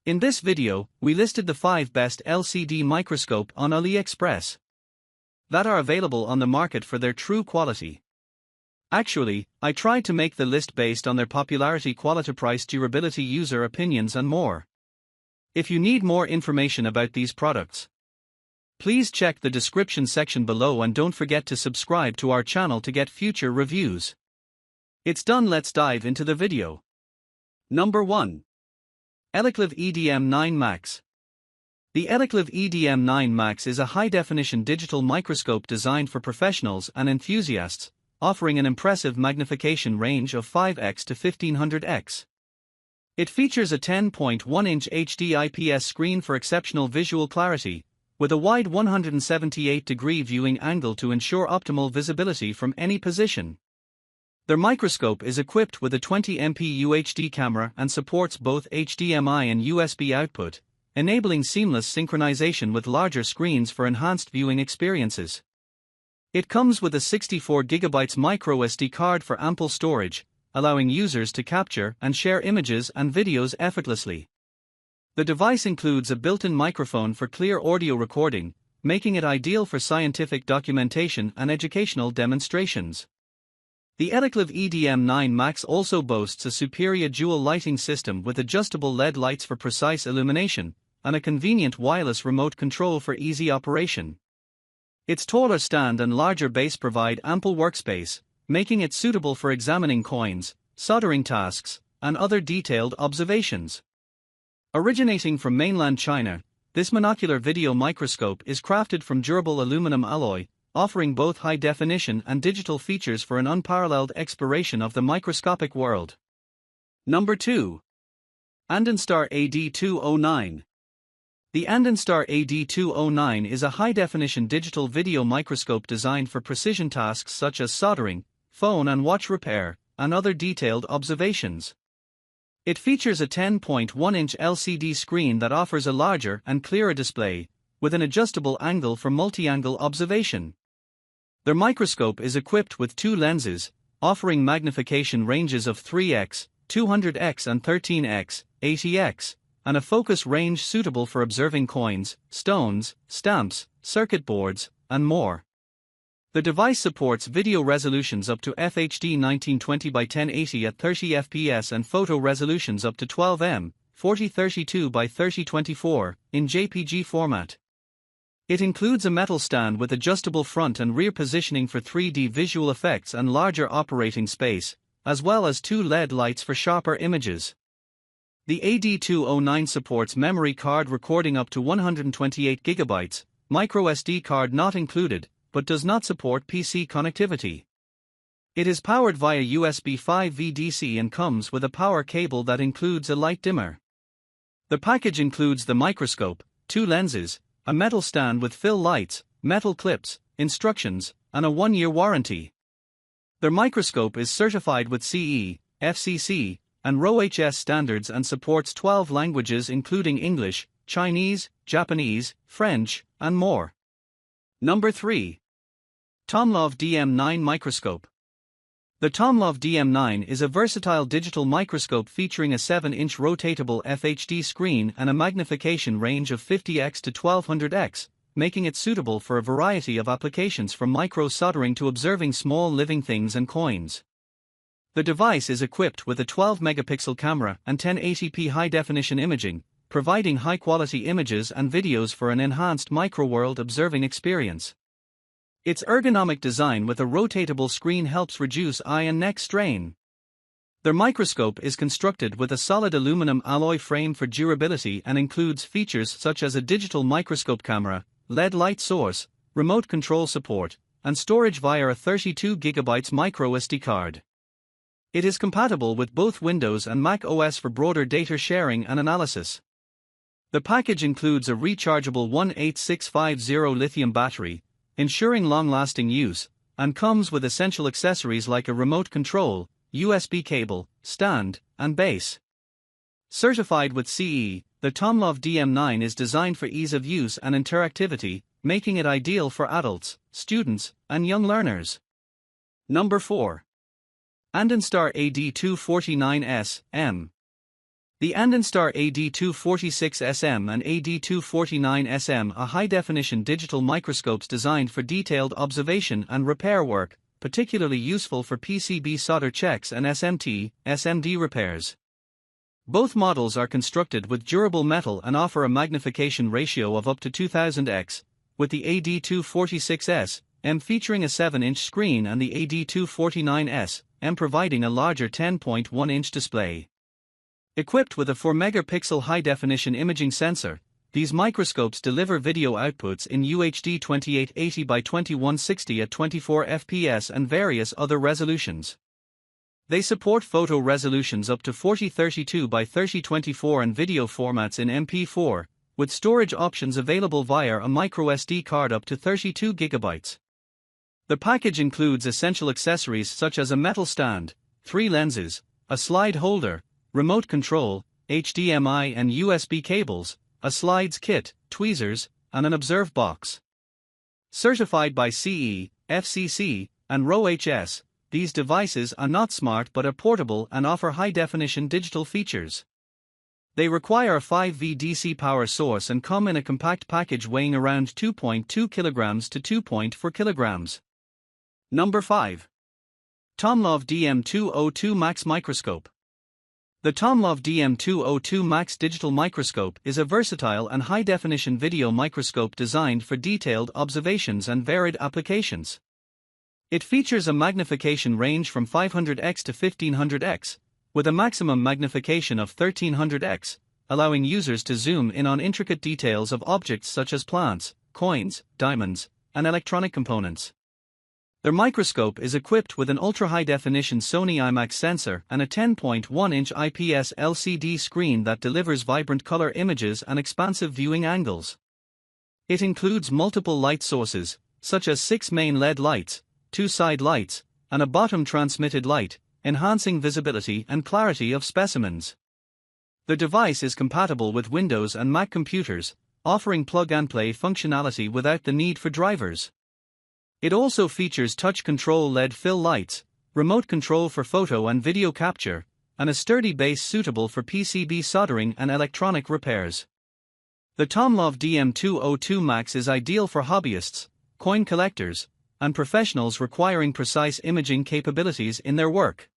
In this video, we listed the 5 best LCD microscope on Aliexpress that are available on the market for their true quality. Actually, I tried to make the list based on their popularity, quality, price, durability, user opinions and more. If you need more information about these products, please check the description section below and don't forget to subscribe to our channel to get future reviews. It's done, let's dive into the video. Number 1. Elikliv EDM9 Max. The Elikliv EDM9 Max is a high-definition digital microscope designed for professionals and enthusiasts, offering an impressive magnification range of 5x to 1500x. It features a 10.1-inch HD IPS screen for exceptional visual clarity, with a wide 178-degree viewing angle to ensure optimal visibility from any position. Their microscope is equipped with a 20MP UHD camera and supports both HDMI and USB output, enabling seamless synchronization with larger screens for enhanced viewing experiences. It comes with a 64GB microSD card for ample storage, allowing users to capture and share images and videos effortlessly. The device includes a built-in microphone for clear audio recording, making it ideal for scientific documentation and educational demonstrations. The Elikliv EDM9 Max also boasts a superior dual lighting system with adjustable LED lights for precise illumination, and a convenient wireless remote control for easy operation. Its taller stand and larger base provide ample workspace, making it suitable for examining coins, soldering tasks, and other detailed observations. Originating from mainland China, this monocular video microscope is crafted from durable aluminum alloy, offering both high-definition and digital features for an unparalleled exploration of the microscopic world. Number 2. Andonstar AD209. The Andonstar AD209 is a high-definition digital video microscope designed for precision tasks such as soldering, phone and watch repair, and other detailed observations. It features a 10.1-inch LCD screen that offers a larger and clearer display, with an adjustable angle for multi-angle observation. Their microscope is equipped with 2 lenses, offering magnification ranges of 3x, 200x and 13x, 80x, and a focus range suitable for observing coins, stones, stamps, circuit boards, and more. The device supports video resolutions up to FHD 1920x1080 at 30fps and photo resolutions up to 12M, 4032x3024, in JPG format. It includes a metal stand with adjustable front and rear positioning for 3D visual effects and larger operating space, as well as 2 LED lights for sharper images. The AD209 supports memory card recording up to 128GB, microSD card not included, but does not support PC connectivity. It is powered via USB 5V DC and comes with a power cable that includes a light dimmer. The package includes the microscope, 2 lenses, a metal stand with fill lights, metal clips, instructions, and a 1-year warranty. Their microscope is certified with CE, FCC, and RoHS standards and supports 12 languages including English, Chinese, Japanese, French, and more. Number 3. TOMLOV DM9 Microscope. The TOMLOV DM9 is a versatile digital microscope featuring a 7-inch rotatable FHD screen and a magnification range of 50x to 1200x, making it suitable for a variety of applications from micro-soldering to observing small living things and coins. The device is equipped with a 12-megapixel camera and 1080p high-definition imaging, providing high-quality images and videos for an enhanced microworld observing experience. Its ergonomic design with a rotatable screen helps reduce eye and neck strain. Their microscope is constructed with a solid aluminum alloy frame for durability and includes features such as a digital microscope camera, LED light source, remote control support, and storage via a 32GB microSD card. It is compatible with both Windows and Mac OS for broader data sharing and analysis. The package includes a rechargeable 18650 lithium battery, ensuring long-lasting use, and comes with essential accessories like a remote control, USB cable, stand, and base. Certified with CE, the TOMLOV DM9 is designed for ease of use and interactivity, making it ideal for adults, students, and young learners. Number 4. Andonstar AD249S-M. The Andonstar AD246S-M and AD249S-M are high-definition digital microscopes designed for detailed observation and repair work, particularly useful for PCB solder checks and SMT, SMD repairs. Both models are constructed with durable metal and offer a magnification ratio of up to 2000x, with the AD246S-M featuring a 7-inch screen and the AD249S-M providing a larger 10.1-inch display. Equipped with a 4-megapixel high-definition imaging sensor, these microscopes deliver video outputs in UHD 2880 by 2160 at 24 fps and various other resolutions. They support photo resolutions up to 4032 by 3024 and video formats in MP4, with storage options available via a microSD card up to 32 GB. The package includes essential accessories such as a metal stand, 3 lenses, a slide holder, remote control, HDMI and USB cables, a slides kit, tweezers, and an observe box. Certified by CE, FCC, and RoHS, these devices are not smart but are portable and offer high-definition digital features. They require a 5V DC power source and come in a compact package weighing around 2.2 kg to 2.4 kg. Number 5. TOMLOV DM9 Max Microscope. The TOMLOV DM9 Max digital microscope is a versatile and high-definition video microscope designed for detailed observations and varied applications. It features a magnification range from 500x to 1500x, with a maximum magnification of 1300x, allowing users to zoom in on intricate details of objects such as plants, coins, diamonds, and electronic components. Their microscope is equipped with an ultra-high-definition Sony IMAX sensor and a 10.1-inch IPS LCD screen that delivers vibrant color images and expansive viewing angles. It includes multiple light sources, such as 6 main LED lights, 2 side lights, and a bottom transmitted light, enhancing visibility and clarity of specimens. The device is compatible with Windows and Mac computers, offering plug-and-play functionality without the need for drivers. It also features touch control LED fill lights, remote control for photo and video capture, and a sturdy base suitable for PCB soldering and electronic repairs. The TOMLOV DM9 Max is ideal for hobbyists, coin collectors, and professionals requiring precise imaging capabilities in their work.